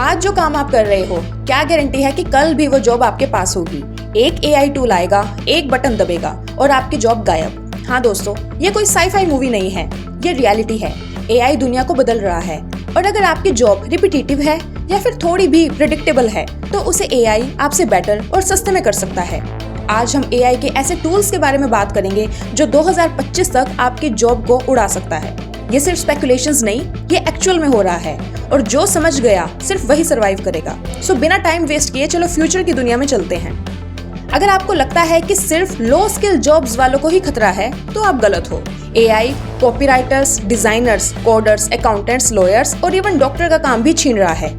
आज जो काम आप कर रहे हो, क्या गारंटी है कि कल भी वो जॉब आपके पास होगी। एक एआई टूल आएगा, एक बटन दबेगा और आपकी जॉब गायब। हाँ दोस्तों, ये कोई साई-फाई मूवी नहीं है, ये रियलिटी है। एआई दुनिया को बदल रहा है और अगर आपकी जॉब रिपीटेटिव है या फिर थोड़ी भी प्रेडिक्टेबल है तो उसे एआई आपसे बेटर और सस्ते में कर सकता है। आज हम एआई के ऐसे टूल्स के बारे में बात करेंगे जो 2025 तक आपकी जॉब को उड़ा सकता है। ये सिर्फ स्पेकुलेशंस नहीं, ये एक्चुअल में हो रहा है और जो समझ गया सिर्फ वही सरवाइव करेगा। सो बिना टाइम वेस्ट किए चलो फ्यूचर की दुनिया में चलते हैं। अगर आपको लगता है कि सिर्फ लो स्किल जॉब्स वालों को ही खतरा है तो आप गलत हो। AI copywriters, designers, coders, accountants, lawyers और इवन डॉक्टर का काम भी छीन रहा है।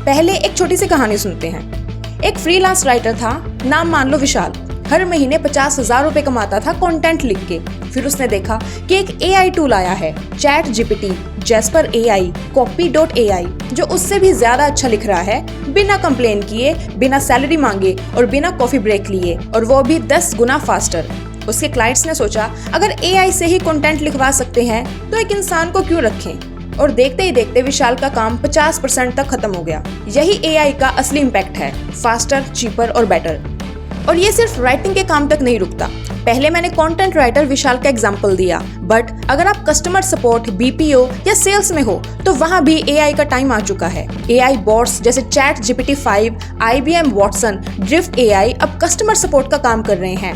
पहले एक छोटी सी कहानी सुनते हैं। एक फ्रीलांस राइटर था, नाम मान लो विशाल। हर महीने 50,000 रुपए कमाता था कंटेंट लिख के। फिर उसने देखा कि एक एआई टूल आया है, चैट जीपीटी, जैस्पर एआई, कॉपी.ai, जो उससे भी ज्यादा अच्छा लिख रहा है, बिना कंप्लेन किए, बिना सैलरी मांगे और बिना कॉफी ब्रेक लिए, और वो भी 10 गुना फास्टर। उसके क्लाइंट्स ने सोचा अगर एआई से ही कंटेंट लिखवा सकते हैं तो एक इंसान को क्यों रखें, और देखते ही देखते विशाल का काम 50% तक खत्म हो गया। यही एआई का असली इम्पैक्ट है, फास्टर, चीपर और बेटर। और ये सिर्फ राइटिंग के काम तक नहीं रुकता। पहले मैंने कंटेंट राइटर विशाल का एग्जांपल दिया, बट अगर आप कस्टमर सपोर्ट, बीपीओ या सेल्स में हो तो वहां भी एआई का टाइम आ चुका है। एआई बॉट्स जैसे chat GPT 5, IBM Watson, drift AI अब कस्टमर सपोर्ट का काम कर रहे हैं।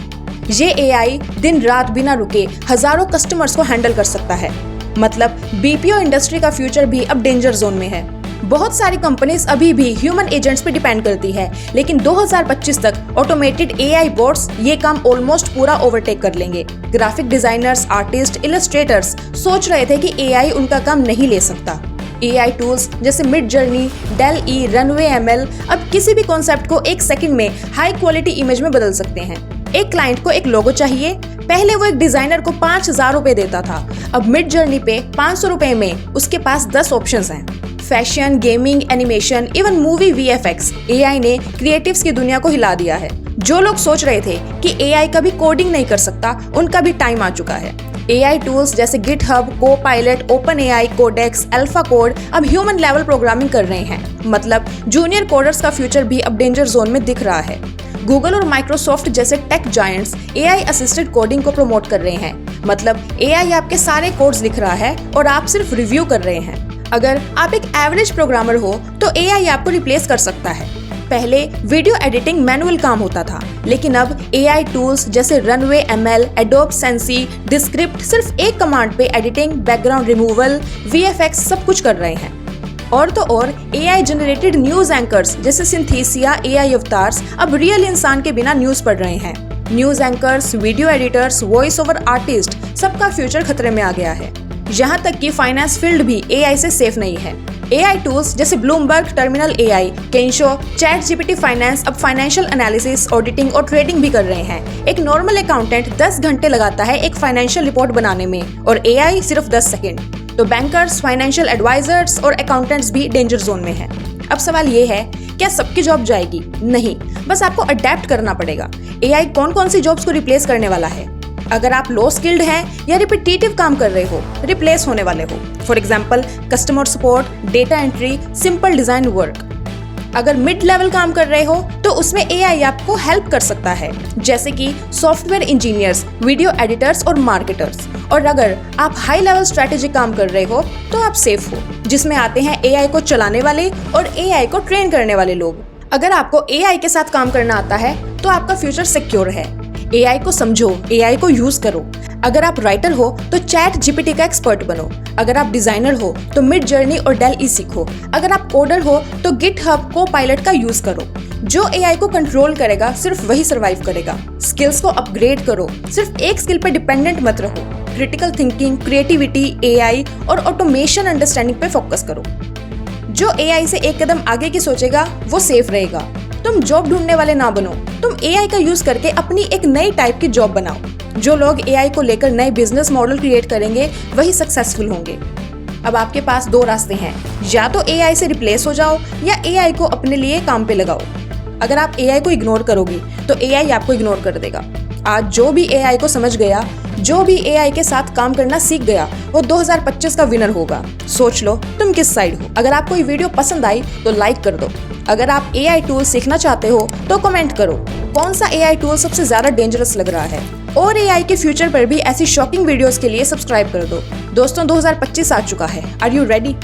ये एआई दिन रात बिना रुके हजारों कस्टमर्स को हैंडल कर सकता है। मतलब बीपीओ इंडस्ट्री का फ्यूचर भी अब डेंजर जोन में है। बहुत सारी कंपनीज अभी भी ह्यूमन एजेंट्स पे डिपेंड करती है, लेकिन 2025 तक ऑटोमेटेड एआई बॉट्स ये काम ऑलमोस्ट पूरा ओवरटेक कर लेंगे। ग्राफिक डिजाइनर्स, आर्टिस्ट, इलस्ट्रेटर्स सोच रहे थे कि एआई उनका काम नहीं ले सकता। एआई टूल्स जैसे मिडजर्नी, डेल-ई, रनवे ML अब किसी भी कॉन्सेप्ट को एक सेकंड में हाई क्वालिटी इमेज में बदल सकते हैं। एक क्लाइंट को एक लोगो चाहिए, पहले वो एक डिजाइनर को 5,000 रुपए देता था, अब मिडजर्नी पे 500 रुपए में उसके पास 10 ऑप्शंस हैं। Fashion, gaming, animation, even movie VFX, AI ने क्रिएटिव्स की दुनिया को हिला दिया है। जो लोग सोच रहे थे कि एआई कभी कोडिंग नहीं कर सकता, उनका भी टाइम आ चुका है। एआई टूल्स जैसे GitHub, Copilot, OpenAI, Codex, alpha code अब ह्यूमन लेवल प्रोग्रामिंग कर रहे हैं। मतलब जूनियर कोडर्स का फ्यूचर भी अब डेंजर जोन में दिख रहा है। गूगल और माइक्रोसॉफ्ट जैसे tech giants AI assisted coding को प्रमोट कर रहे हैं। मतलब एआई आपके सारे कोड्स लिख रहा है और आप सिर्फ रिव्यू कर रहे हैं। अगर आप एक एवरेज प्रोग्रामर हो तो एआई आपको रिप्लेस कर सकता है। पहले वीडियो एडिटिंग मैनुअल काम होता था, लेकिन अब एआई टूल्स जैसे runway ML, adobe sensi, describe सिर्फ एक कमांड पे एडिटिंग, बैकग्राउंड रिमूवल, VFX सब कुछ कर रहे हैं। और तो और एआई जनरेटेड न्यूज एंकर्स जैसे सिंथेसिया एआई अवतार्स अब रियल इंसान के बिना न्यूज पढ़ रहे हैं। News anchors, video editors, voice over artist सबका फ्यूचर खतरे में आ गया है। यहाँ तक कि फाइनेंस फील्ड भी एआई से सेफ नहीं है। एआई टूल्स जैसे Bloomberg terminal AI, Kensho, chat GPT finance अब फाइनेंशियल एनालिसिस, ऑडिटिंग और ट्रेडिंग भी कर रहे हैं। एक नॉर्मल अकाउंटेंट 10 घंटे लगाता है एक फाइनेंशियल रिपोर्ट बनाने में और एआई सिर्फ 10 सेकेंड। तो बैंकर्स, फाइनेंशियल एडवाइजर्स और अकाउंटेंट्स भी डेंजर जोन में है। अब सवाल ये है, क्या सबकी जॉब जाएगी? नहीं, बस आपको अडेप्ट करना पड़ेगा। एआई कौन कौन सी जॉब्स को रिप्लेस करने वाला है? अगर आप लो स्किल्ड हैं या रिपीटेटिव काम कर रहे हो, रिप्लेस होने वाले हो। For example customer support, data entry, simple design work. अगर मिड लेवल काम कर रहे हो तो उसमें एआई आपको हेल्प कर सकता है, जैसे कि सॉफ्टवेयर इंजीनियर्स, वीडियो एडिटर्स और मार्केटर्स। और अगर आप हाई लेवल स्ट्रेटेजिक काम कर रहे हो तो आप सेफ हो, जिसमें आते हैं एआई को चलाने वाले और एआई को ट्रेन करने वाले लोग। अगर आपको एआई के साथ काम करना आता है तो आपका फ्यूचर सिक्योर है। एआई को समझो, एआई को यूज करो। अगर आप राइटर हो तो चैट जीपीटी का एक्सपर्ट बनो। अगर आप डिजाइनर हो तो मिडजर्नी और डेल-ई सीखो। अगर आप कोडर हो तो गिटहब, कोपायलट का यूज करो। जो एआई को कंट्रोल करेगा सिर्फ वही सरवाइव करेगा। स्किल्स को अपग्रेड करो, सिर्फ एक स्किल पे डिपेंडेंट मत रहो। क्रिटिकल थिंकिंग, क्रिएटिविटी, एआई और ऑटोमेशन अंडरस्टैंडिंग पे फोकस करो। जो एआई से एक कदम आगे की सोचेगा वो सेफ रहेगा। तुम जॉब ढूंढने वाले ना बनो, तुम एआई का यूज करके अपनी एक नई टाइप की जॉब बनाओ। जो लोग एआई को लेकर नए बिजनेस मॉडल क्रिएट करेंगे वही सक्सेसफुल होंगे। अब आपके पास 2 रास्ते हैं, या तो एआई से रिप्लेस हो जाओ या एआई को अपने लिए काम पे लगाओ। अगर आप एआई को इग्नोर करोगे तो एआई आपको इग्नोर कर देगा। आज जो भी एआई को समझ गया जो भी एआई के साथ काम करना सीख गया वो 2025 का विनर होगा। सोच लो तुम किस साइड हो। अगर आपको ये वीडियो पसंद आई तो लाइक कर दो। अगर आप एआई टूल सीखना चाहते हो तो कमेंट करो कौन सा एआई टूल सबसे ज्यादा डेंजरस लग रहा है। और एआई के फ्यूचर पर भी ऐसी शॉकिंग वीडियोस के लिए सब्सक्राइब कर दो। दोस्तों 2025 आ चुका है। Are you ready?